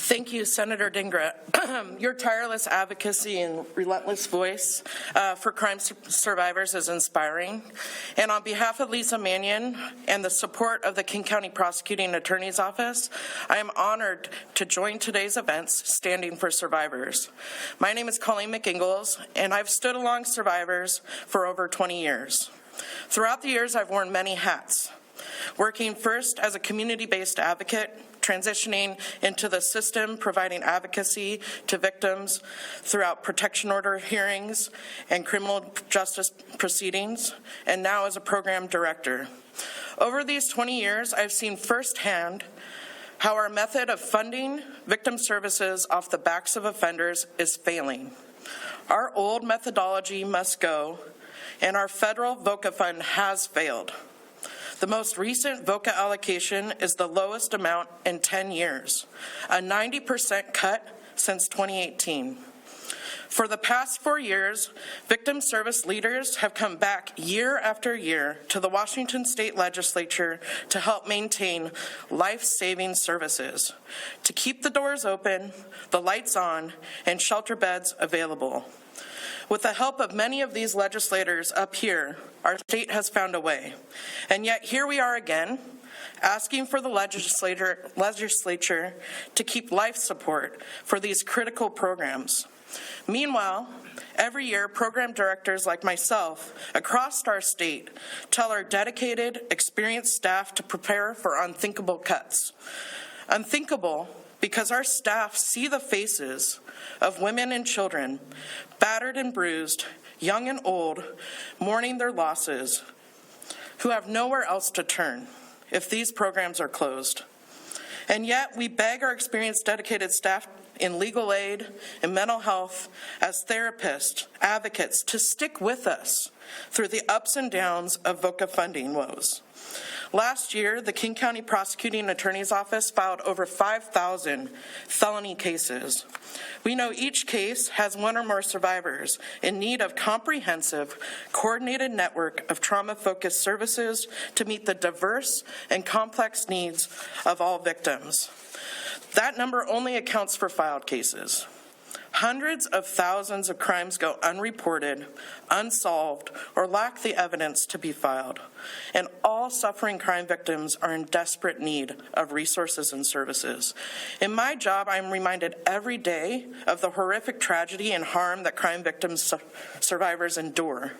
Thank you, Senator Dhingra. Your tireless advocacy and relentless voice for crime survivors is inspiring. And on behalf of Leesa Manion and the support of the King County Prosecuting Attorney's Office, I am honored to join today's events standing for survivors. My name is Colleen McIngalls, and I've stood along survivors for over 20 years. Throughout the years, I've worn many hats, working first as a community-based advocate, transitioning into the system, providing advocacy to victims throughout protection order hearings and criminal justice proceedings, and now as a program director. Over these 20 years, I've seen firsthand how our method of funding victim services off the backs of offenders is failing. Our old methodology must go, and our federal VOCA fund has failed. The most recent VOCA allocation is the lowest amount in 10 years, a 90% cut since 2018. For the past 4 years, victim service leaders have come back year after year to the Washington State Legislature to help maintain life-saving services, to keep the doors open, the lights on, and shelter beds available. With the help of many of these legislators up here, our state has found a way. And yet here we are again, asking for the legislature to keep life support for these critical programs. Meanwhile, every year, program directors like myself across our state tell our dedicated, experienced staff to prepare for unthinkable cuts. Unthinkable because our staff see the faces of women and children, battered and bruised, young and old, mourning their losses, who have nowhere else to turn if these programs are closed. And yet we beg our experienced, dedicated staff in legal aid and mental health, as therapists, advocates, to stick with us through the ups and downs of VOCA funding woes. Last year, the King County Prosecuting Attorney's Office filed over 5,000 felony cases. We know each case has one or more survivors in need of comprehensive, coordinated network of trauma-focused services to meet the diverse and complex needs of all victims. That number only accounts for filed cases. Hundreds of thousands of crimes go unreported, unsolved, or lack the evidence to be filed. And all suffering crime victims are in desperate need of resources and services. In my job, I'm reminded every day of the horrific tragedy and harm that crime victims survivors endure,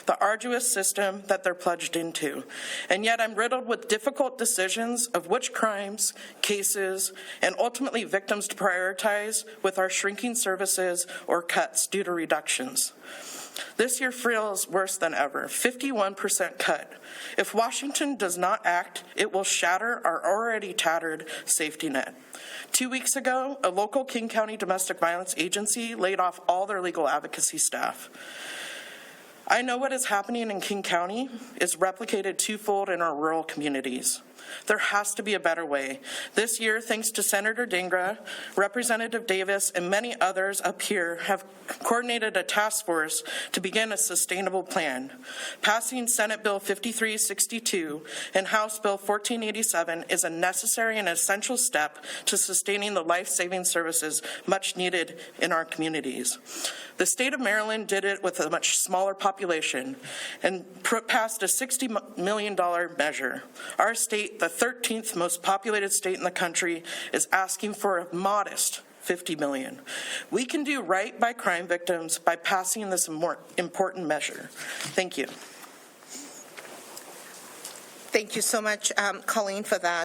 the arduous system that they're plunged into. And yet I'm riddled with difficult decisions of which crimes, cases, and ultimately victims to prioritize with our shrinking services or cuts due to reductions. This year feels worse than ever, 51% cut. If Washington does not act, it will shatter our already tattered safety net. 2 weeks ago, a local King County domestic violence agency laid off all their legal advocacy staff. I know what is happening in King County is replicated twofold in our rural communities. There has to be a better way. This year, thanks to Senator Dhingra, Representative Davis, and many others up here have coordinated a task force to begin a sustainable plan. Passing Senate Bill 5362 and House Bill 1487 is a necessary and essential step to sustaining the life-saving services much needed in our communities. The state of Maryland did it with a much smaller population and passed a $60 million measure. Our state, the 13th most populated state in the country, is asking for a modest $50 million. We can do right by crime victims by passing this more important measure. Thank you. Thank you so much, Colleen, for that.